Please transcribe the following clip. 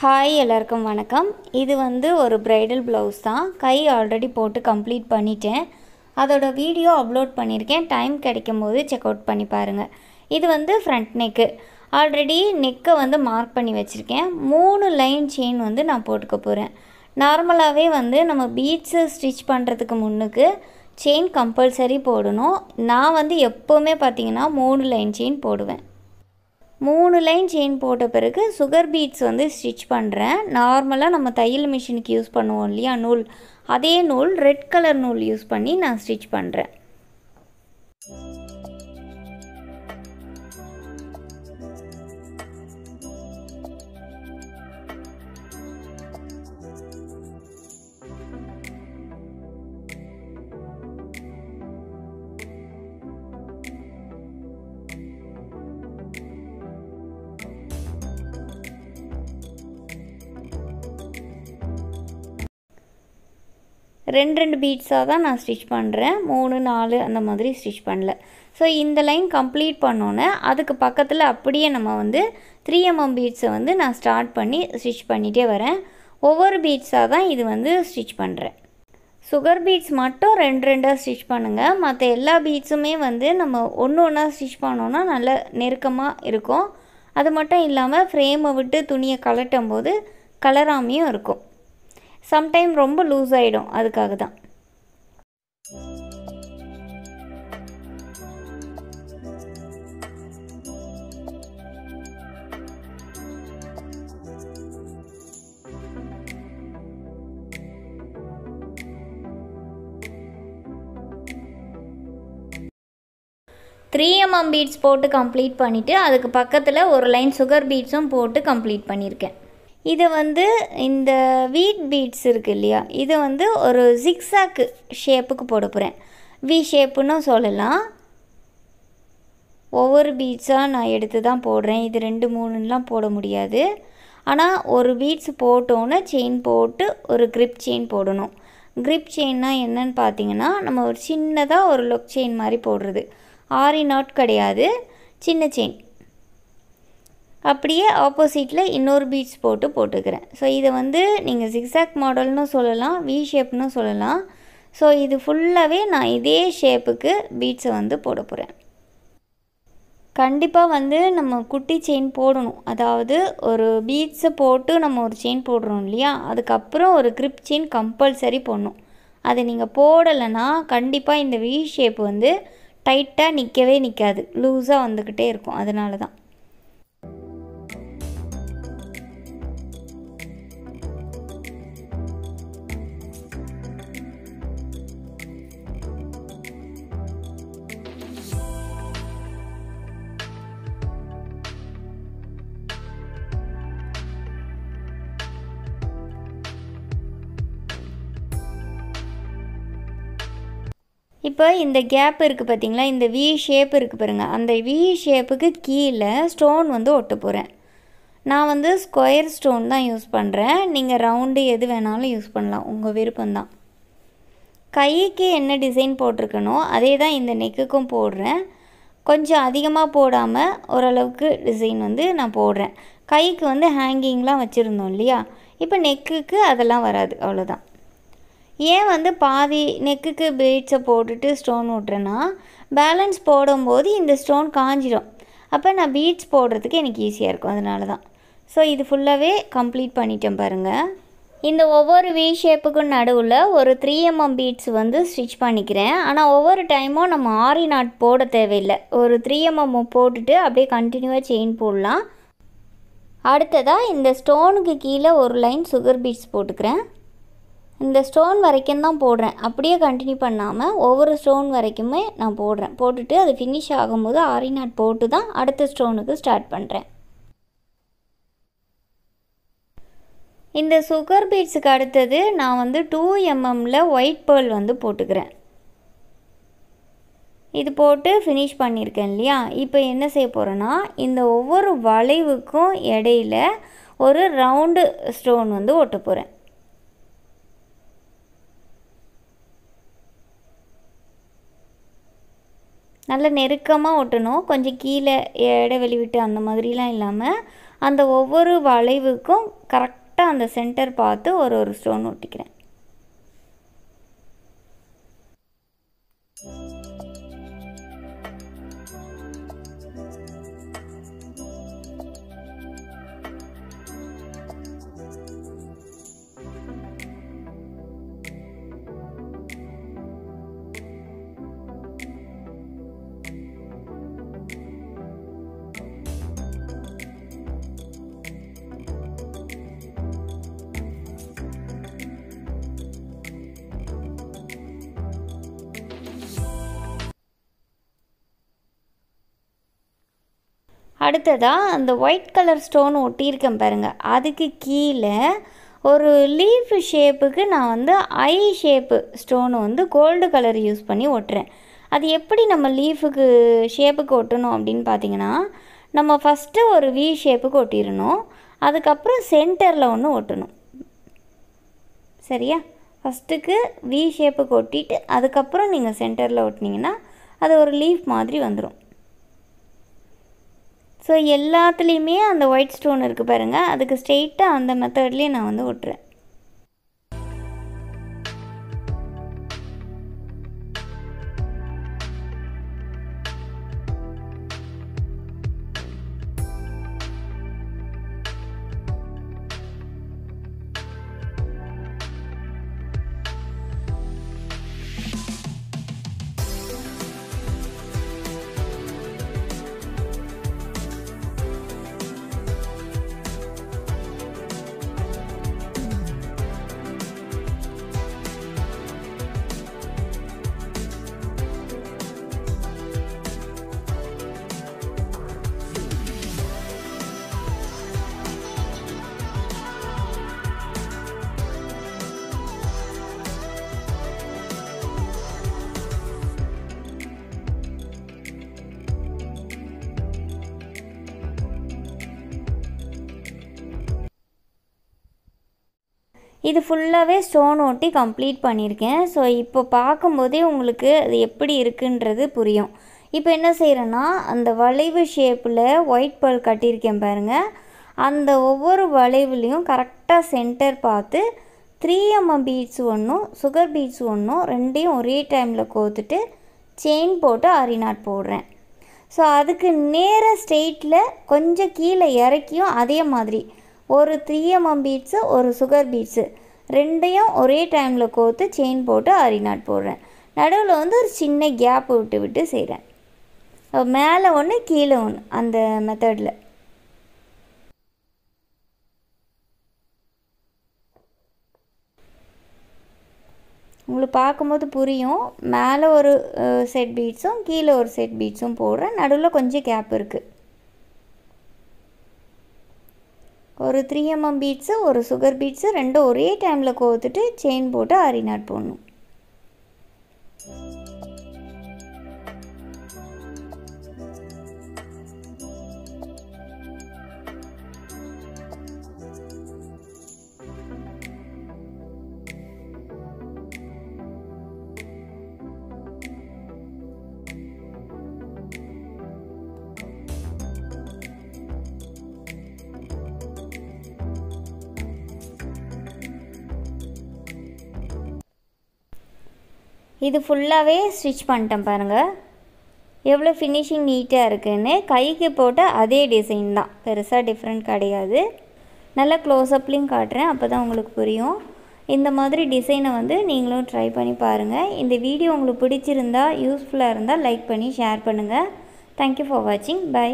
Hi எல்லாருக்கும் வணக்கம். இது ஒரு பிரைடல் ப்ளவுஸ் தான். கை ஆல்ரெடி போட்டு கம்ப்ளீட் பண்ணிட்டேன். அதோட வீடியோ அப்லோட் பண்ணியிருக்கேன். டைம் கிடைக்கும் போது செக் அவுட் பண்ணி பாருங்கள். இது ஃப்ரண்ட் நெக்கு. ஆல்ரெடி நெக்கை மார்க் பண்ணி வச்சுருக்கேன். 3 லைன் செயின் நான் போட்டுக்க போகிறேன். நார்மலாகவே நம்ம பீட்ஸு ஸ்டிச் பண்ணுறதுக்கு முன்னுக்கு செயின் கம்பல்சரி போடணும். நான் எப்போவுமே பார்த்திங்கன்னா 3 லைன் செயின் போடுவேன். 3 லைன் செயின் போட்ட பிறகு சுகர் பீட்ஸ் ஸ்டிச் பண்ணுறேன். நார்மலாக நம்ம தையல் மிஷினுக்கு யூஸ் பண்ணுவோம் இல்லையா நூல், அதே நூல் ரெட் கலர் நூல் யூஸ் பண்ணி நான் ஸ்டிச் பண்ணுறேன். ரெண்டு பீட்ஸாக தான் நான் ஸ்டிச் பண்ணுறேன். 3 4 அந்த மாதிரி ஸ்டிச் பண்ணல. ஸோ இந்த லைன் கம்ப்ளீட் பண்ணோன்னே அதுக்கு பக்கத்தில் அப்படியே நம்ம 3 mm பீட்ஸை நான் ஸ்டார்ட் பண்ணி ஸ்டிச் பண்ணிகிட்டே வரேன். ஒவ்வொரு பீட்ஸாக தான் இது ஸ்டிச் பண்ணுறேன். சுகர் பீட்ஸ் மட்டும் 2 ஸ்டிச் பண்ணுங்கள். மற்ற எல்லா பீட்ஸுமே நம்ம ஒன்று ஒன்றா ஸ்டிச் பண்ணோன்னா நல்ல நெருக்கமாக இருக்கும். அது மட்டும் இல்லாமல் ஃப்ரேமை விட்டு துணியை கலட்டும் போது கலராமையும் இருக்கும். சம்டைம் ரொம்ப லூஸ் ஆகிடும், அதுக்காக தான். த்ரீ mm பீட்ஸ் போட்டு கம்ப்ளீட் பண்ணிவிட்டு அதுக்கு பக்கத்தில் ஒரு லைன் சுகர் பீட்ஸும் போட்டு கம்ப்ளீட் பண்ணியிருக்கேன். இதை இந்த வீட் பீட்ஸ் இருக்குது இல்லையா, இதை ஒரு ஜிக்ஸாக் ஷேப்புக்கு போட போகிறேன். வி ஷேப்புன்னு சொல்லலாம். ஒவ்வொரு பீட்ஸாக நான் எடுத்து தான் போடுறேன். இது 2 3லாம் போட முடியாது. ஆனால் ஒரு பீட்ஸ் போட்டோன்னே செயின் போட்டு ஒரு கிரிப் செயின் போடணும். கிரிப் செயின்னா என்னன்னு பார்த்தீங்கன்னா, நம்ம ஒரு சின்னதாக ஒரு லொக் செயின் மாதிரி போடுறது. ஆரி நாட் கிடையாது, சின்ன செயின். அப்படியே ஆப்போசிட்டில் இன்னொரு பீட்ஸ் போட்டுக்கிறேன். ஸோ இதை நீங்கள் ஜிக்ஸாக் மாடல்னு சொல்லலாம், வி ஷேப்னு சொல்லலாம். ஸோ இது ஃபுல்லாகவே நான் இதே ஷேப்புக்கு பீட்ஸை போட போகிறேன். கண்டிப்பாக நம்ம குட்டி செயின் போடணும். அதாவது ஒரு பீட்ஸை போட்டு நம்ம ஒரு செயின் போடுறோம் இல்லையா, அதுக்கப்புறம் ஒரு கிரிப் செயின் கம்பல்சரி போடணும். அதை நீங்கள் போடலைன்னா கண்டிப்பாக இந்த வி ஷேப் டைட்டாக நிற்கவே நிற்காது, லூஸாக வந்துக்கிட்டே இருக்கும். அதனால தான். இப்போ இந்த கேப் இருக்குது பார்த்திங்களா, இந்த வி ஷேப் இருக்குது பாருங்கள். அந்த வி ஷேப்புக்கு கீழே ஸ்டோன் ஒட்ட போகிறேன். நான் ஸ்கொயர் ஸ்டோன் தான் யூஸ் பண்ணுறேன். நீங்கள் ரவுண்டு எது வேணாலும் யூஸ் பண்ணலாம், உங்கள் விருப்பம்தான். கைக்கு என்ன டிசைன் போட்டிருக்கணும் அதே தான் இந்த நெக்குக்கும் போடுறேன். கொஞ்சம் அதிகமாக போடாமல் ஓரளவுக்கு டிசைன் நான் போடுறேன். கைக்கு ஹேங்கிங்லாம் வச்சுருந்தோம் இல்லையா, இப்போ நெக்குக்கு அதெல்லாம் வராது, அவ்வளோதான். ஏன் பாதி நெக்குக்கு பீட்ஸை போட்டுட்டு ஸ்டோன் ஓட்டுறேன்னா, பேலன்ஸ் போடும்போது இந்த ஸ்டோன் காஞ்சிடும். அப்போ நான் பீட்ஸ் போடுறதுக்கு எனக்கு ஈஸியாக இருக்கும், அதனால தான். ஸோ இது ஃபுல்லாகவே கம்ப்ளீட் பண்ணிட்டேன் பாருங்கள். இந்த ஒவ்வொரு வி ஷேப்புக்கும் நடுவில் ஒரு 3 mm பீட்ஸ் ஸ்டிச் பண்ணிக்கிறேன். ஆனால் ஒவ்வொரு டைமும் நம்ம ஆரி நாட் போட தேவையில்லை. ஒரு 3 mm போட்டுட்டு அப்படியே கண்டினியூவாக செயின் போடலாம். அடுத்ததாக இந்த ஸ்டோனுக்கு கீழே ஒரு லைன் சுகர் பீட்ஸ் போட்டுக்கிறேன். இந்த ஸ்டோன் வரைக்கும் தான் போடுறேன், அப்படியே கண்டினியூ பண்ணாமல் ஒவ்வொரு ஸ்டோன் வரைக்குமே நான் போடுறேன். போட்டுட்டு அது ஃபினிஷ் ஆகும்போது ஆரி நாட் போட்டு தான் அடுத்த ஸ்டோனுக்கு ஸ்டார்ட் பண்ணுறேன். இந்த சுகர் பீட்ஸுக்கு அடுத்தது நான் 2 mmல ஒயிட் பேர்ல் போட்டுக்கிறேன். இது போட்டு ஃபினிஷ் பண்ணியிருக்கேன் இல்லையா. இப்போ என்ன செய்ய போகிறேன்னா, இந்த ஒவ்வொரு வளைவுக்கும் இடையில ஒரு ரவுண்டு ஸ்டோன் ஒட்ட போகிறேன். நல்ல நெருக்கமாக ஒட்டணும். கொஞ்சம் கீழே இடைவெளி விட்டு அந்த மாதிரிலாம் இல்லாமல் அந்த ஒவ்வொரு வளைவுக்கும் கரெக்டாக அந்த சென்டர் பார்த்து ஒரு ஸ்டோன் ஒட்டிக்கிறேன். அடுத்ததாக அந்த ஒயிட் கலர் ஸ்டோன் ஒட்டியிருக்கேன் பாருங்கள், அதுக்கு கீழே ஒரு லீஃப் ஷேப்புக்கு நான் வந்து ஐ ஷேப்பு ஸ்டோனு வந்து கோல்டு கலர் யூஸ் பண்ணி ஒட்டுறேன். அது எப்படி நம்ம லீஃபுக்கு ஷேப்புக்கு ஒட்டணும் அப்படின்னு பார்த்தீங்கன்னா, நம்ம ஃபஸ்ட்டு ஒரு வி ஷேப்புக்கு ஒட்டிடணும், அதுக்கப்புறம் சென்டரில் ஒன்று ஒட்டணும். சரியா? ஃபஸ்ட்டுக்கு வி ஷேப்புக்கு ஒட்டிட்டு அதுக்கப்புறம் நீங்கள் சென்டரில் ஒட்டினீங்கன்னா அது ஒரு லீஃப் மாதிரி வந்துடும். ஸோ எல்லாத்துலேயுமே அந்த ஒயிட் ஸ்டோன் இருக்குது பாருங்கள், அதுக்கு ஸ்ட்ரெயிட்டாக அந்த மெத்தட்லேயே நான் வந்து ஒட்டுறேன். இது ஃபுல்லாகவே ஸ்டோன் ஒட்டி கம்ப்ளீட் பண்ணியிருக்கேன். ஸோ இப்போ பார்க்கும்போதே உங்களுக்கு அது எப்படி இருக்குன்றது புரியும். இப்போ என்ன செய்கிறேன்னா, அந்த வளைவு ஷேப்பில் ஒயிட் பேர்ல் கட்டியிருக்கேன் பாருங்கள், அந்த ஒவ்வொரு வளைவுலேயும் கரெக்டாக சென்டர் பார்த்து 3mm பீட்ஸ் ஒன்றும் சுகர் பீட்ஸ் ஒன்றும் ரெண்டையும் ஒரே டைமில் கோத்துட்டு செயின் போட்டு ஆரி நாட் போடுறேன். ஸோ அதுக்கு நேராக ஸ்ட்ரெயிட்டில் கொஞ்சம் கீழே இறக்கியும் அதே மாதிரி ஒரு 3mm பீட்ஸு ஒரு சுகர் பீட்ஸு ரெண்டையும் ஒரே டைமில் கோத்து செயின் போட்டு ஆரி நாட் போடுறேன். நடுவில் வந்து ஒரு சின்ன கேப் விட்டு விட்டு செய்கிறேன். மேலே ஒன்று கீழே ஒன்று அந்த மெத்தடில். உங்களுக்கு பார்க்கும்போது புரியும். மேலே ஒரு செட் பீட்ஸும் கீழே ஒரு செட் பீட்ஸும் போடுறேன். நடுவில் கொஞ்சம் கேப் இருக்குது. ஒரு 3mm பீட்ஸு ஒரு சுகர் பீட்ஸு ரெண்டும் ஒரே டைமில் கோத்துட்டு செயின் போட்டு ஆரி நாட் போடணும். இது ஃபுல்லாகவே ஸ்டிச் பண்ணிட்டேன் பாருங்கள், எவ்வளோ ஃபினிஷிங் நீட்டாக இருக்குன்னு. கைக்கு போட்ட அதே டிசைன் தான், பெருசாக டிஃப்ரெண்ட் கிடையாது. நல்லா க்ளோஸ்அப்லேயும் காட்டுறேன், அப்போ தான் உங்களுக்கு புரியும். இந்த மாதிரி டிசைனை வந்து நீங்களும் ட்ரை பண்ணி பாருங்கள். இந்த வீடியோ உங்களுக்கு பிடிச்சிருந்தா யூஸ்ஃபுல்லாக இருந்தால் லைக் பண்ணி ஷேர் பண்ணுங்கள். தேங்க்யூ ஃபார் வாட்சிங். பை.